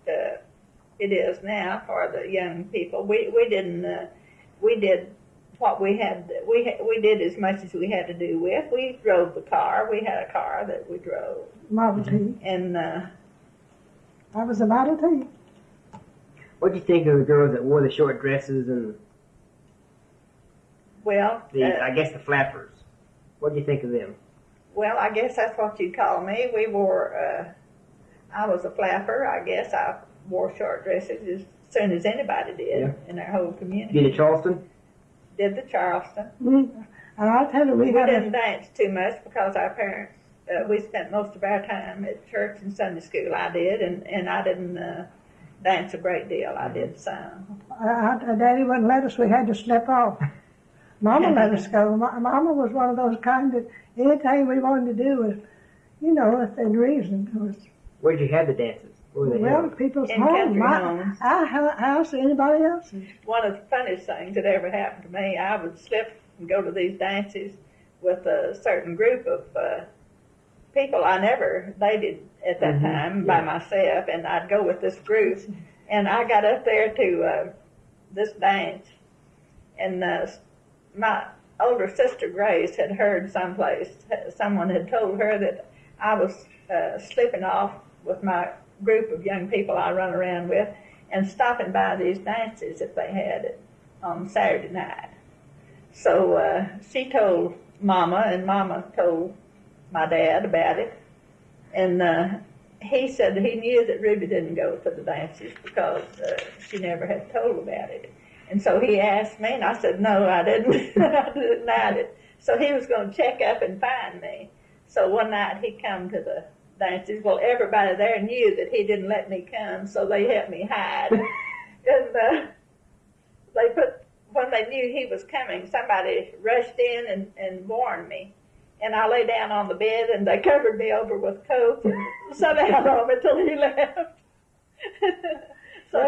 it is now for the young people. We did what we had. We did as much as we had to do with. We drove the car. We had a car that we drove. Model T. And I was a Model T. What do you think of the girls that wore the short dresses and I guess the flappers? What do you think of them? Well, I guess that's what you'd call me. We wore. I was a flapper. I guess I wore short dresses as soon as anybody did in our whole community. Did the Charleston? Did the Charleston. Mm-hmm. And I tell you, we didn't dance too much because our parents. We spent most of our time at church and Sunday school. I did, and I didn't dance a great deal. I did some. Daddy wouldn't let us. We had to slip off. Mama let us go. Mama was one of those kind that anything we wanted to do was, within reason. Where'd you have the dances? Well, people's in home. Country homes. Our house, anybody else's. One of the funniest things that ever happened to me, I would slip and go to these dances with a certain group of people I never dated at that time by myself, and I'd go with this group, and I got up there to this dance, and my older sister Grace had heard someplace, someone had told her that I was slipping off with my group of young people I run around with and stopping by these dances if they had it on Saturday night. So she told Mama, and Mama told my dad about it, and he said that he knew that Rubye didn't go to the dances because she never had told about it. And so he asked me, and I said, no, I didn't. I denied it. So he was going to check up and find me. So one night he come to the dances. Well, everybody there knew that he didn't let me come, so they helped me hide. And when they knew he was coming, somebody rushed in and warned me. And I lay down on the bed, and they covered me over with coats and sat down on me till he left. So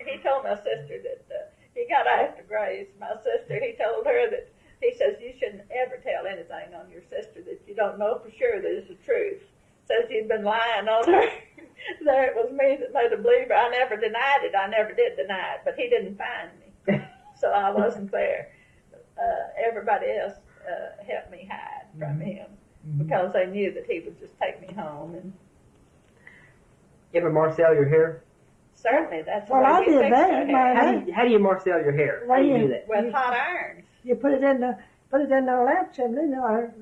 he told my sister that he got after Grace, my sister. He told her that, he says, you shouldn't ever tell anything on your sister that you don't know for sure that it's the truth. Says you'd been lying on her. There it was me that made her believe her. I never denied it. I never did deny it, but he didn't find me. So I wasn't there. Everybody else helped me hide from him because they knew that he would just take me home. And you ever marcel your hair? Certainly, that's well, I did that. How do you marcel your hair? How do you do that? With hot irons. You put it in the lamp chimney,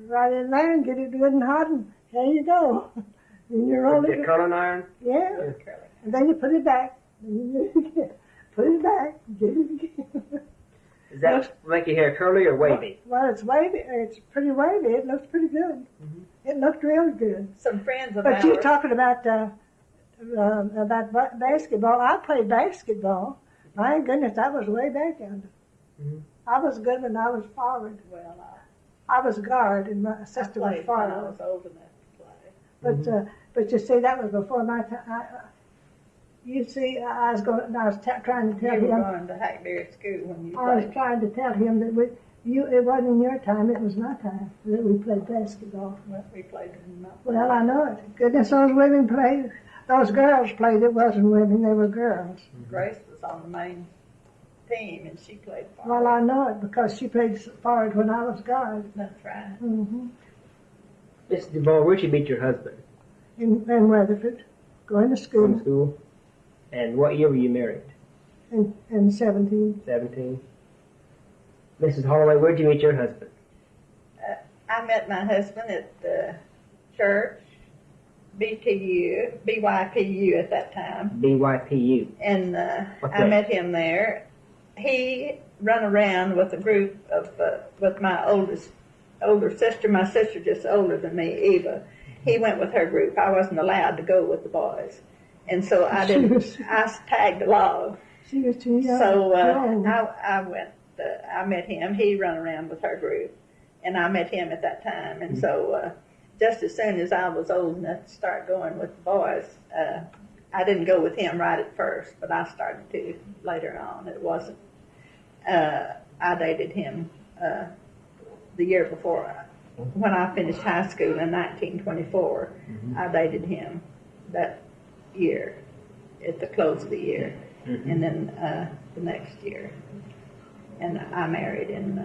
right in there, and get it good and hot, and there you go. And you roll it. The curling iron? Yeah. And then you put it back. Put it back. Get it again. Does that make your hair curly or wavy? Well, it's wavy. It's pretty wavy. It looks pretty good. It looked really good. Some friends of ours. But you're talking about basketball. I played basketball. My goodness, I was way back yonder. I was good when I was forward. Well, I was guard, and my sister was forward. I was old enough to play. But you see, that was before my time. You see, I was trying to tell him. You were going to Hackberry School when you played. I was trying to tell him that it wasn't in your time, it was my time that we played basketball. Well, we played in my time. Well, I know it. Goodness, those women played. Those girls played. It wasn't women; they were girls. Grace was on the main team, and she played forward. Well, I know it because she played forward when I was guard. That's right. Mrs. Duvall, where'd you meet your husband? In Weatherford, going to school. From school. And what year were you married? In 17. 17. Mrs. Holloway, where'd you meet your husband? I met my husband at the church, BYPU at that time. BYPU. And I met him there. He run around with a group of, with my older sister. My sister just older than me, Eva. He went with her group. I wasn't allowed to go with the boys. And so I didn't, I tagged along. She was too young. So I went, I met him. He run around with her group. And I met him at that time. And so just as soon as I was old enough to start going with the boys, I didn't go with him right at first, but I started to later on. It wasn't, I dated him the year before when I finished high school in 1924, I dated him that year, at the close of the year, and then the next year. And I married in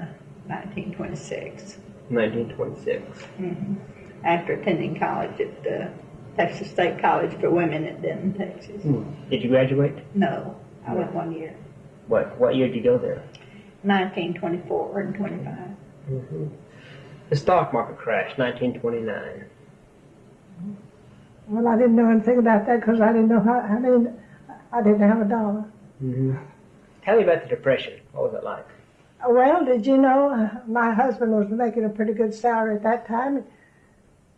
1926. 1926. After attending college at Texas State College for Women at Denton, Texas. Did you graduate? No, I went 1 year. What year did you go there? 1924 and 25. The stock market crashed, 1929. Well, I didn't know anything about that because I didn't know I didn't have a dollar. Tell me about the Depression. What was it like? Well, did you know my husband was making a pretty good salary at that time?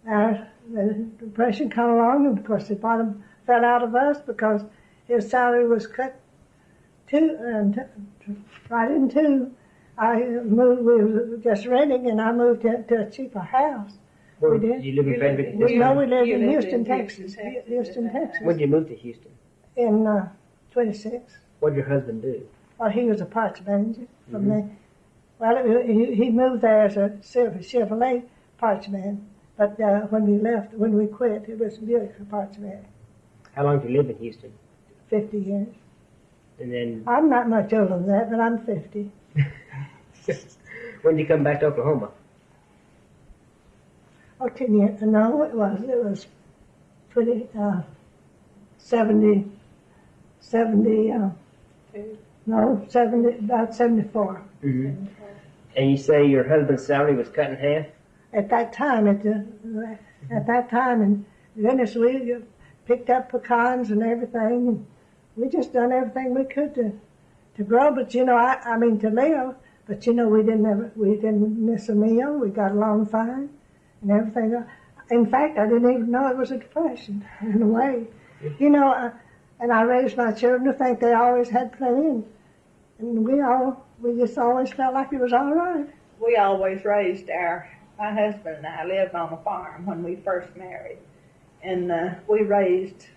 The Depression come along, and of course the bottom fell out of us because his salary was cut right in two. I moved. We were just renting, and I moved to a cheaper house. Where we did. Did you live in Frederick? No, we lived in Houston, Texas. Houston, Texas. When did you move to Houston? In 26. What did your husband do? Well, he was a parts manager for me. Well, he moved there as a Chevrolet parts man. But when we quit, it was Buick parts man. How long did you live in Houston? 50 years. And then I'm not much older than that, but I'm 50. when did you come back to Oklahoma? Oh, 10 years. No, it was pretty, 70, about 74. And you say your husband's salary was cut in half? At that time, and goodness, we picked up pecans and everything, and we just done everything we could to grow. But you know, I mean to live. But you know, we didn't miss a meal. We got along fine, and everything. In fact, I didn't even know it was a depression in a way. You know, and I raised my children to think they always had plenty, and we just always felt like it was all right. We always raised my husband and I lived on a farm when we first married, and we raised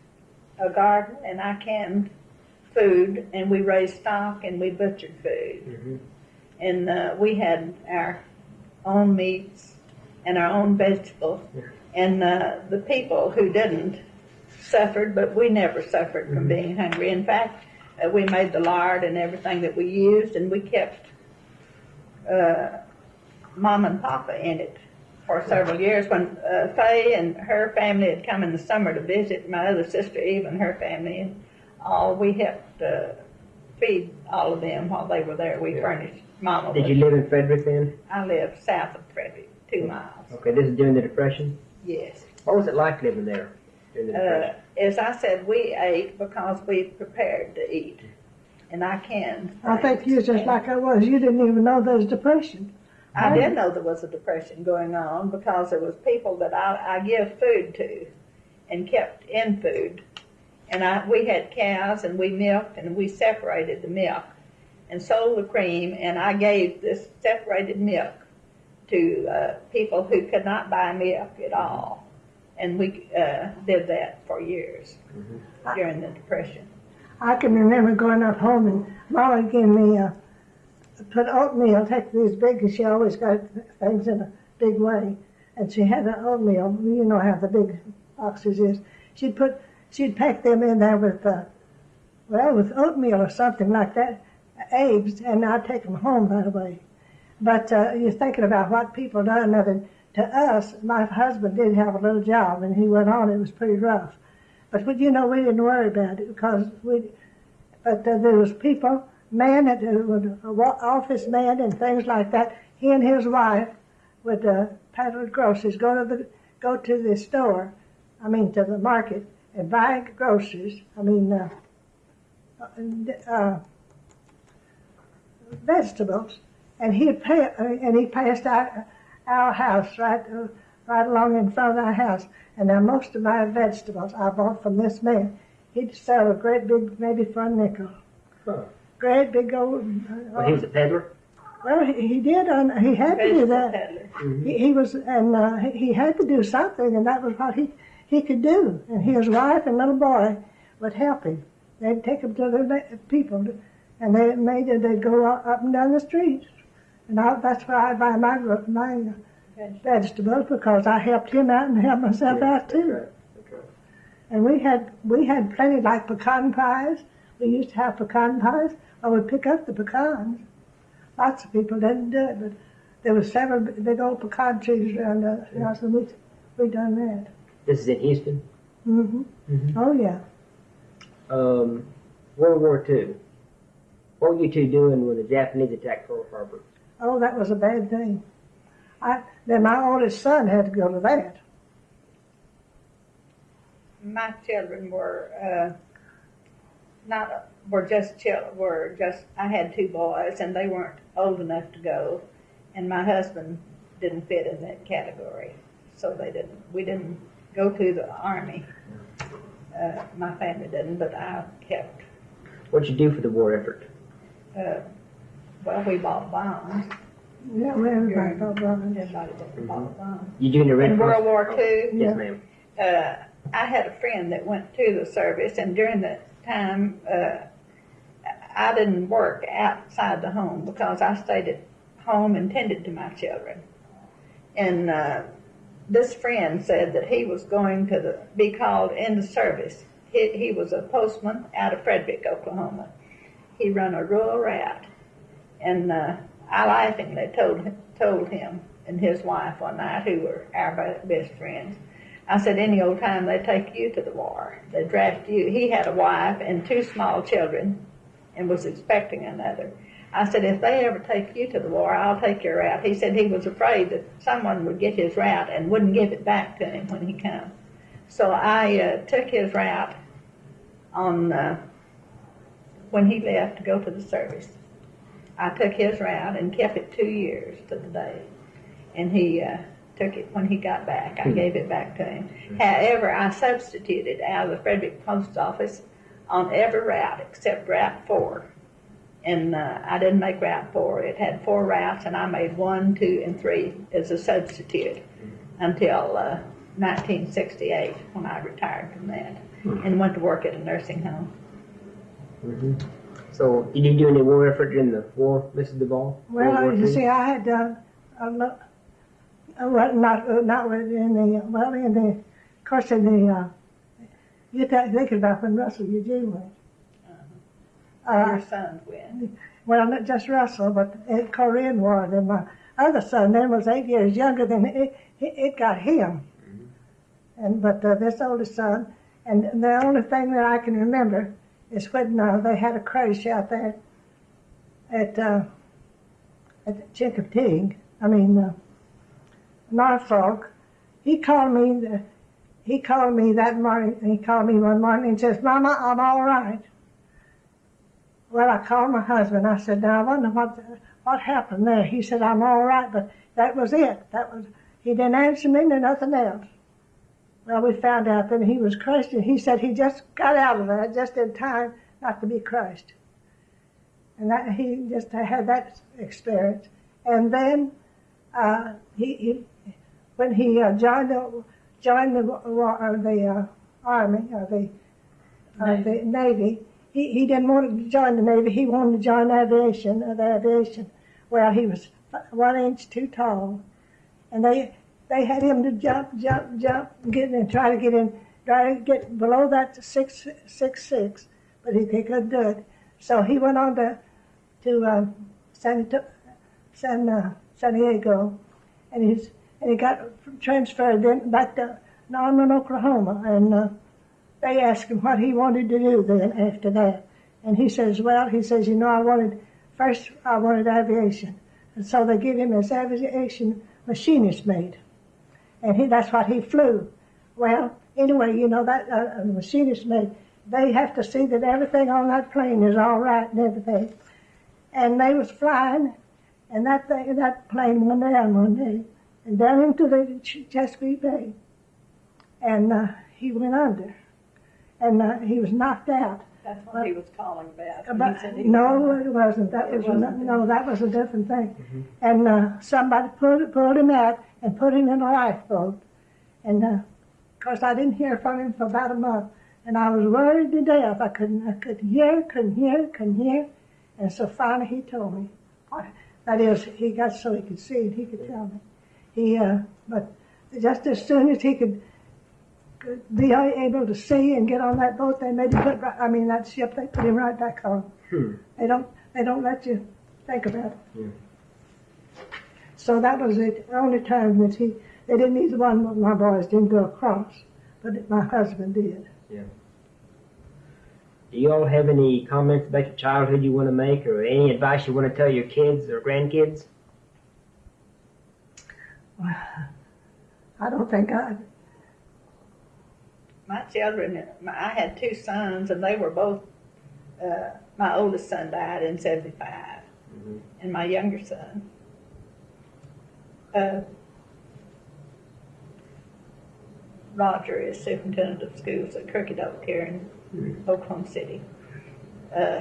a garden, and I canned food, and we raised stock, and we butchered food, and we had our own meats and our own vegetables, and the people who didn't suffered, but we never suffered from being hungry. In fact, we made the lard and everything that we used, and we kept Mom and Papa in it for several years. When Fay and her family had come in the summer to visit, my other sister Eve and her family, and all, we helped feed all of them while they were there. We furnished Mama. Did you live in Frederick then? I lived south of Frederick, 2 miles. Okay, this is during the Depression? Yes. What was it like living there during the Depression? As I said, we ate because we prepared to eat, and I canned. I think you just like I was. You didn't even know there was depression. I did know there was a depression going on because there was people that I give food to and kept in food. And we had cows, and we milked, and we separated the milk and sold the cream, and I gave this separated milk to people who could not buy milk at all. And we did that for years during the Depression. I can remember going up home, and Mama gave me put oatmeal, take these big, and she always got things in a big way. And she had an oatmeal, you know how the big boxes is. She'd pack them in there with oatmeal or something like that, eggs, and I'd take them home that way. But you're thinking about what people done. Other to us, my husband did have a little job, and he went on. It was pretty rough. But you know, we didn't worry about it because there was people, office man and things like that. He and his wife would peddle groceries, go to the store, to the market, and buy groceries. Vegetables, and he passed our house right along in front of our house. And now most of my vegetables I bought from this man. He'd sell a great big, maybe for a nickel. Huh. Great big old. Well, he was a peddler? Well, he did. He had to do that. Peddler. He was, and he had to do something, and that was what he could do. And his wife and little boy would help him. They'd take him to the people, and they'd go up and down the streets. And that's where I buy my vegetables because I helped him out and helped myself out too. Right. That's right. And we had plenty like pecan pies. We used to have pecan pies. I would pick up the pecans. Lots of people didn't do it, but there were several big old pecan trees around the house, and we done that. This is in Houston? Oh yeah. World War II. What were you two doing when the Japanese attacked Pearl Harbor? Oh, that was a bad thing. Then my oldest son had to go to that. My children were I had two boys, and they weren't old enough to go, and my husband didn't fit in that category, so we didn't go to the Army. My family didn't, but I kept. What'd you do for the war effort? Well, we bought bonds. Yeah, well, everybody bought bonds. Everybody bought bonds. You doing the Red In Cross? World War II, Yes, ma'am. I had a friend that went to the service, and during that time, I didn't work outside the home because I stayed at home and tended to my children. And this friend said that he was going to be called into service. He was a postman out of Frederick, Oklahoma. He run a rural route, and I laughingly told him and his wife one night, who were our best friends, I said, any old time they take you to the war, they draft you. He had a wife and two small children and was expecting another. I said, if they ever take you to the war, I'll take your route. He said he was afraid that someone would get his route and wouldn't give it back to him when he came. So I took his route on when he left to go to the service. I took his route and kept it 2 years to the day. And he took it when he got back. I gave it back to him. However, I substituted out of the Frederick Post Office on every route except Route 4. And I didn't make Route 4. It had 4 routes, and I made 1, 2, and 3 as a substitute until 1968 when I retired from that and went to work at a nursing home. So, you didn't do any war effort during the war, Mrs. Duvall? Well, you see, I had done a lot. Well, not in the, of course, in the, you think about when Russell Eugene went. Your sons went. Well, not just Russell, but the Korean War. Then my other son then was 8 years younger than it got him. But this oldest son, and the only thing that I can remember is when they had a crash out there at Chickapig. Norfolk. He called me that morning. He called me one morning and says, "Mama, I'm all right." Well, I called my husband. I said, "Now I wonder what happened there." He said, "I'm all right," but that was it. He didn't answer me nor nothing else. Well, we found out that he was crushed, and he said he just got out of that just in time not to be crushed. And that he just had that experience. And then when he joined the Army or the Navy, he didn't want to join the Navy. He wanted to join the aviation. Well, he was 1 inch too tall, and they had him to jump, try to get below that 6'6", but he couldn't do it. So he went on to San Diego, and he got transferred then back to Norman, Oklahoma, and they asked him what he wanted to do then after that. And he says, I wanted aviation. And so they give him his aviation machinist mate. And that's what he flew. Well, anyway, that machinist mate, they have to see that everything on that plane is all right and everything. And they was flying, and that plane went down one day, and down into the Chesapeake Bay. And he went under. And he was knocked out. That's what he was calling about. No, it wasn't. That was a different thing. And somebody pulled him out and put him in a lifeboat. And of course, I didn't hear from him for about a month, and I was worried to death. I couldn't hear. And so finally, he told me. That is, he got so he could see and he could tell me. But just as soon as he could be able to see and get on that boat, they made him that ship, they put him right back on. They don't let you think about it. Yeah. So that was the only time that they didn't, either one of my boys didn't go across, but my husband did. Yeah. Do you all have any comments about your childhood you want to make, or any advice you want to tell your kids or grandkids? I don't think My children, I had 2 sons, and they were both, my oldest son died in 75, and my younger son, Roger, is superintendent of schools at Crooked Oak here in Oklahoma City.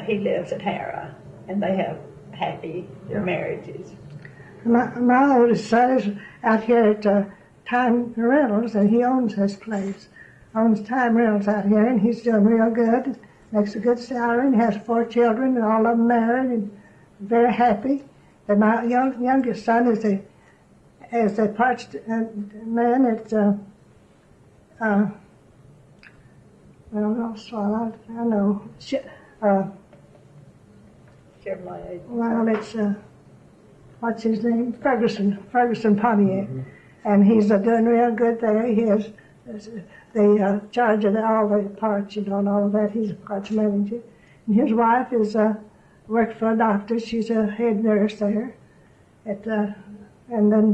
He lives at Harrah, and they have happy marriages. My oldest son is out here at Time Rentals, and he owns his place. Owns Time Rentals out here, and he's doing real good. Makes a good salary, and has 4 children, and all of them married, and very happy. And my youngest son is a parts man at I know. Chevrolet. Well, it's what's his name? Ferguson Pontiac, and he's doing real good there. He has the charge of all the parts, and all of that. He's a parts manager, and his wife is works for a doctor. She's a head nurse there. And then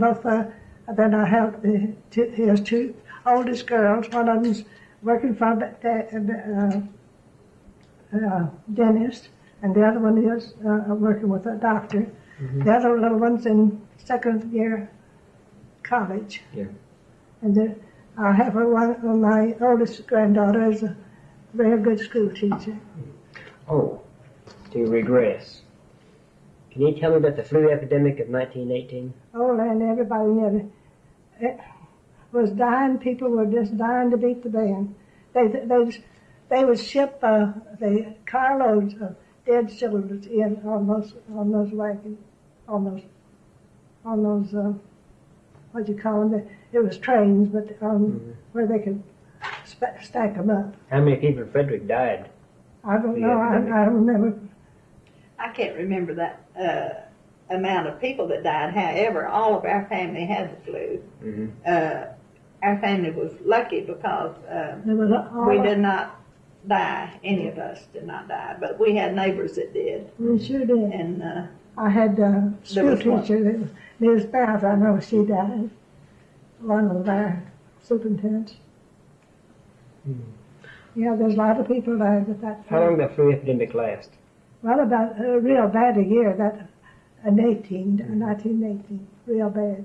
then I have his 2 oldest girls. One of them's working for a dentist, and the other one is working with a doctor. The other little one's in 2nd year college. Yeah. And I have my oldest granddaughter is a very good school teacher. Oh, to regress. Can you tell me about the flu epidemic of 1918? Oh, and everybody knew it was dying. People were just dying to beat the band. They would ship the carloads of dead soldiers in on those wagons, on those what do you call them? It was trains, but where they could stack them up. How many people in Frederick died? I don't know. I remember. I can't remember that amount of people that died. However, all of our family had the flu. Our family was lucky because we did not die. Any of us did not die, but we had neighbors that did. We sure did. And I had a school teacher that was Ms. Bath. I know she died. One of our superintendents. Yeah, there's a lot of people died with that. How long did that flu epidemic last? Well, about real bad a year. That 1918, real bad.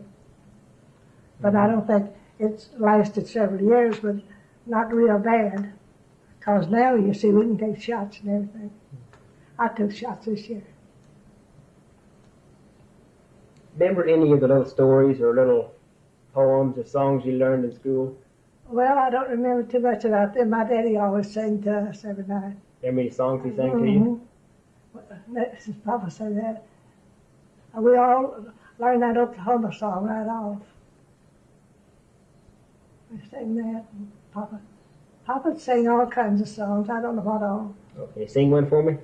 But I don't think it's lasted several years, but not real bad. Because now, you see, we can take shots and everything. I took shots this year. Remember any of the little stories or little poems or songs you learned in school? Well, I don't remember too much about them. My daddy always sang to us every night. How many songs he sang to you? His Papa said that. We all learned that Oklahoma song right off. We sang that. Papa sang all kinds of songs. I don't know what all. Okay, sing one for me.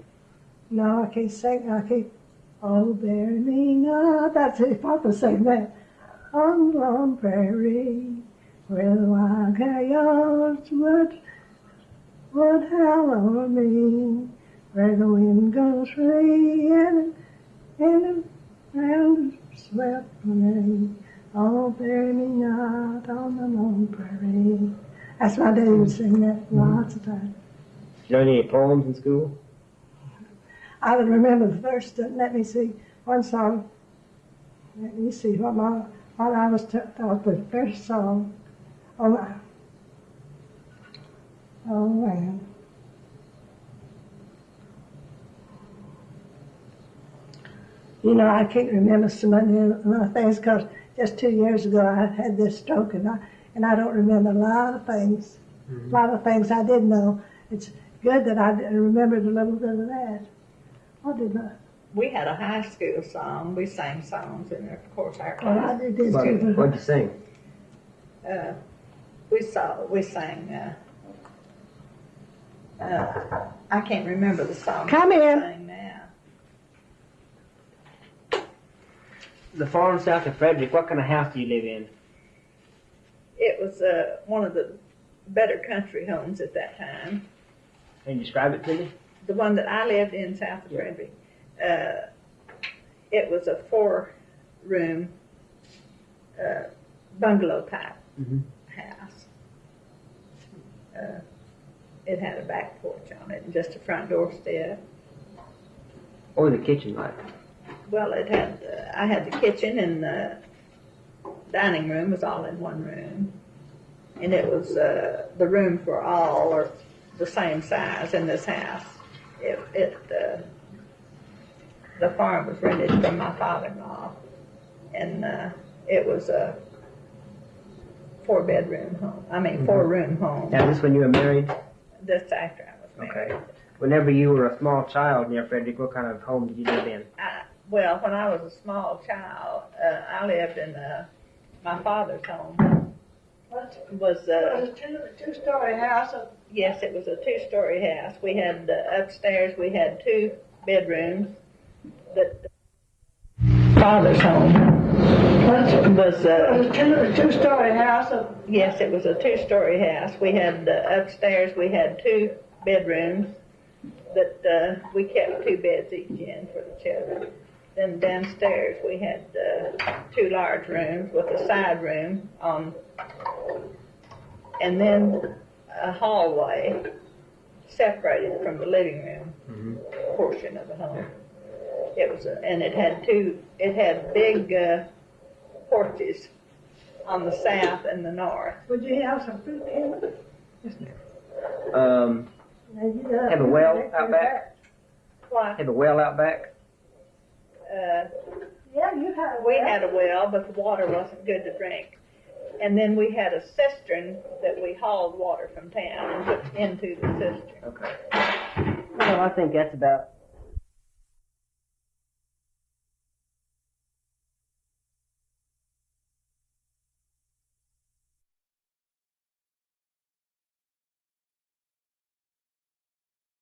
No, I can't sing. I can't. Oh, bury me not. That's it. Papa sang that. On the lone prairie, where the wild coyotes would howl over me, where the wind goes free and the ground is swept away. Oh, bury me not on the lone prairie. That's my daddy would sing that lots of times. Did you learn any poems in school? I would remember the first, let me see, one song. Let me see what I was taught the first song. Oh man. You know, I can't remember so many things because just 2 years ago I had this stroke and I don't remember a lot of things. A lot of things I did know. It's good that I remembered a little bit of that. What did we had a high school song. We sang songs in, of course, our Well, I class. did this What, too. what'd you sing? We sang. I can't remember the song. Come we in. sang now. The farm south of Frederick, what kind of house do you live in? It was one of the better country homes at that time. Can you describe it to me? The one that I lived in south of Rubye. It was a 4-room bungalow type house. It had a back porch on it and just a front door step. Or the kitchen like? Well, it had. I had the kitchen and the dining room was all in one room, and it was the room for all or the same size in this house. The farm was rented from my father-in-law, and it was a 4-bedroom home. I mean, 4-room home. Now, this when you were married? That's after I was married. Okay. Whenever you were a small child near Frederick, what kind of home did you live in? Well, when I was a small child, I lived in my father's home. It Was was a two-story house. Yes, it was a 2-story house. We had upstairs. We had 2 bedrooms. That father's home was It was a two-story house. yes, it was a 2-story house. We had upstairs. We had 2 bedrooms that we kept 2 beds each in for the children. Then downstairs we had 2 large rooms with a side room on, and then a hallway separated from the living room portion of the home. It was, and it had big porches on the south and the north. Would you have some fruit in it? Have a well out back? Why? Have a well out back? Yeah, you had a We had a well, but the water wasn't good to drink. And then we had a cistern that we hauled water from town and put into the cistern. Okay. Well, I think that's about